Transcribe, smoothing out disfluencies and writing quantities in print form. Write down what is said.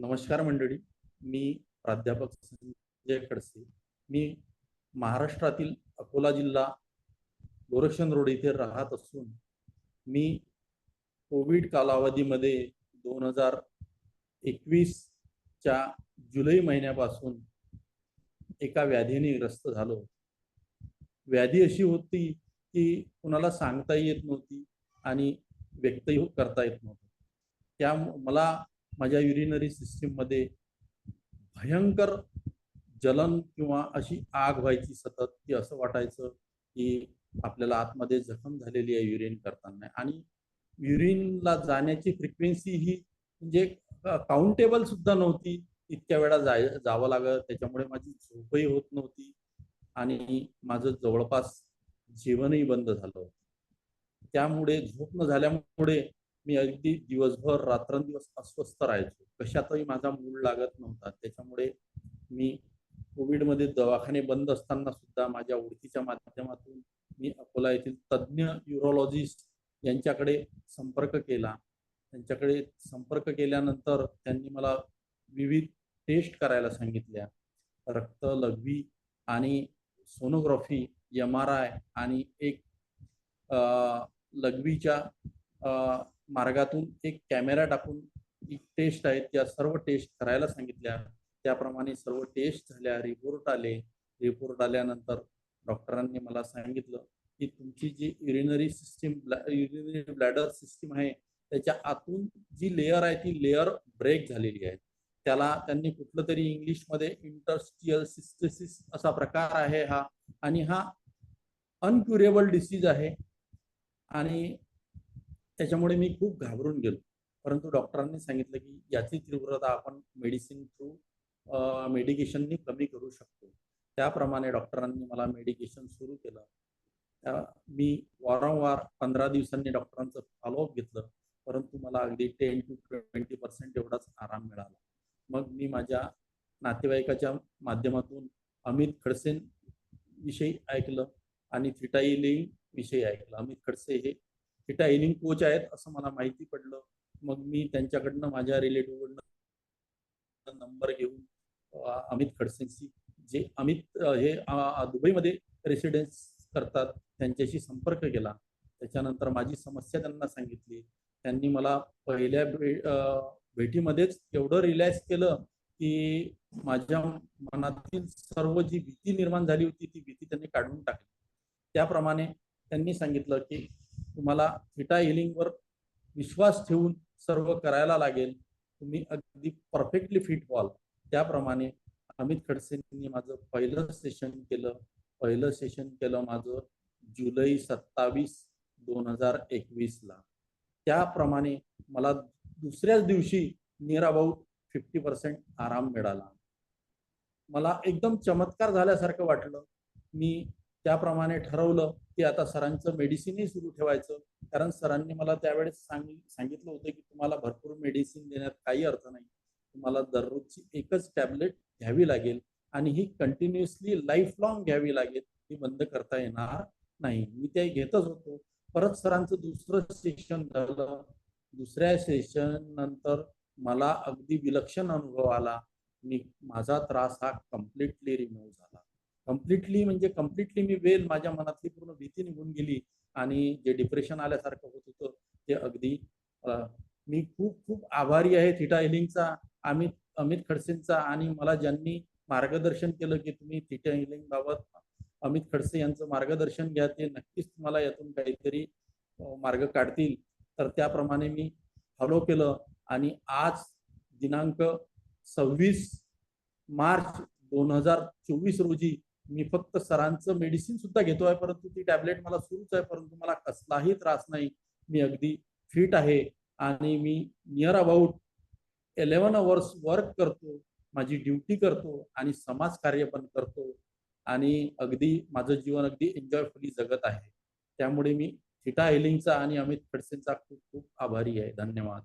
नमस्कार मंडळी. मी प्राध्यापक संजय खडसे. मी महाराष्ट्रातील अकोला जिल्हा गोरक्षण रोड इथे राहत असून मी कोविड कालावधीमध्ये 2021 च्या जुलै महिन्यापासून एका व्याधीने ग्रस्त झालो. व्याधी अशी होती की कुणाला सांगता येत नव्हती आणि व्यक्तही करता येत नव्हतं. त्या मला माझ्या युरिनरी सिस्टीम मध्ये भयंकर जलन किंवा अशी आग व्हायची सतत, की असं वाटायचं की आपल्याला आतमध्ये जखम झालेली आहे युरिन करताना. आणि युरिनला जाण्याची फ्रिक्वेन्सी ही म्हणजे काउंटेबल सुद्धा नव्हती. इतक्या वेळा जावं लागत, त्याच्यामुळे माझी झोपही होत नव्हती आणि माझं जवळपास जेवणही बंद झालं. त्यामुळे झोप न झाल्यामुळे मी अगदी दिवसभर रात्रंदिवस अस्वस्थ राहायचो. कशातही माझा मूड लागत नव्हता. त्याच्यामुळे मी कोविडमध्ये दवाखाने बंद असताना सुद्धा माझ्या ओळखीच्या माध्यमातून मी अकोला येथील तज्ज्ञ युरोलॉजिस्ट यांच्याकडे संपर्क केला. त्यांच्याकडे संपर्क केल्यानंतर त्यांनी मला विविध टेस्ट करायला सांगितल्या. रक्त, लघवी आणि सोनोग्राफी, MRI आणि एक लघवीच्या मार्गातून एक कॅमेरा टाकून एक टेस्ट आहे, त्या सर्व टेस्ट करायला सांगितल्या. त्याप्रमाणे सर्व टेस्ट झाल्या, रिपोर्ट आले. रिपोर्ट आल्यानंतर डॉक्टरांनी मला सांगितलं की तुमची जी युरिनरी ब्लॅडर सिस्टीम आहे त्याच्या आतून जी लेअर आहे ती लेअर ब्रेक झालेली आहे. त्याला त्यांनी कुठलं तरी इंग्लिशमध्ये इंटरस्टिशियल सिस्टेसिस असा प्रकार आहे हा, आणि हा अनक्युरेबल डिसीज आहे. आणि त्याच्यामुळे मी खूप घाबरून गेलो. परंतु डॉक्टरांनी सांगितलं की याची तीव्रता आपण मेडिसिन थ्रू मेडिकेशननी कमी करू शकतो. त्याप्रमाणे डॉक्टरांनी मला मेडिकेशन सुरू केलं. मी वारंवार 15 दिवसांनी डॉक्टरांचं फॉलोअप घेतलं, परंतु मला अगदी 10 to 20% एवढाच आराम मिळाला. मग मी माझ्या नातेवाईकाच्या माध्यमातून अमित खडसे विषयी ऐकलं आणि थिटा हिलिंग विषयी ऐकलं. अमित खडसे हे थिटा हिलिंग कोच आहेत असं मला माहिती पडलं. मग मी त्यांच्याकडनं माझ्या रिलेटिव्हकडनं नंबर घेऊन अमित खडसेंशी, जे अमित हे दुबईमध्ये रेसिडेन्स करतात, त्यांच्याशी संपर्क केला. त्याच्यानंतर माझी समस्या त्यांना सांगितली. त्यांनी मला पहिल्या भेटीमध्येच एवढं रिलॅक्स केलं की माझ्या मनातील सर्व जी भीती निर्माण झाली होती ती भीती त्यांनी काढून टाकली. त्याप्रमाणे त्यांनी सांगितलं की तुम्हाला थिटा हिलिंगवर विश्वास ठेवून सर्व करायला लागेल, तुम्ही अगदी परफेक्टली फिट व्हाल. त्याप्रमाणे अमित खडसेंनी माझं पहिलं सेशन केलं माझं जुलै 27, 2021 ला. त्याप्रमाणे मला दुसऱ्याच दिवशी नियर अबाउट 50% आराम मिळाला. मला एकदम चमत्कार झाल्यासारखं वाटलं. मी त्याप्रमाणे ठरवलं की आता सरांचं मेडिसिनही सुरू ठेवायचं, कारण सरांनी मला त्यावेळेस सांगितलं होतं की तुम्हाला भरपूर मेडिसिन देण्यात काही अर्थ नाही, तुम्हाला दररोजची एकच टॅबलेट घ्यावी लागेल आणि ही कंटिन्युअसली लाईफ लॉंग घ्यावी लागेल, ही बंद करता येणार नाही. मी ते घेतच होतो. परत सरांचं दुसरं सेशन झालं. दुसऱ्या सेशन नंतर मला अगदी विलक्षण अनुभव आला. माझा त्रास हा कम्प्लिटली रिमूव्ह झाला. कम्प्लिटली म्हणजे कम्प्लिटली मी वेल, माझ्या मनातली पूर्ण भीती निघून गेली आणि जे डिप्रेशन आल्यासारखं होत होतं ते अगदी मी खूप खूप आभारी आहे थिटा हिलिंगचा, अमित खडसेंचा. आणि मला ज्यांनी मार्गदर्शन केलं की तुम्ही थिटा हिलिंग बाबत अमित खडसे यांचं मार्गदर्शन घ्या, ते नक्कीच तुम्हाला यातून काहीतरी मार्ग काढतील. तर त्याप्रमाणे मी फॉलो केलं आणि आज दिनांक 26 मार्च 2024 रोजी मी फक्त सरांचं मेडिसिन सुद्धा घेतोय, परंतु ती टॅबलेट मला सुरूच आहे, परंतु मला कसलाही त्रास नाही. मी अगदी फिट आहे आणि मी नियर अबाउट 11 अवर्स वर्क करतो, माझी ड्युटी करतो आणि समाजकार्य पण करतो आणि अगदी माझं जीवन अगदी एन्जॉयफुली जगत आहे. त्यामुळे मी थिटा हिलिंगचा आणि अमित खडसेंचा खूप खूप आभारी आहे. धन्यवाद.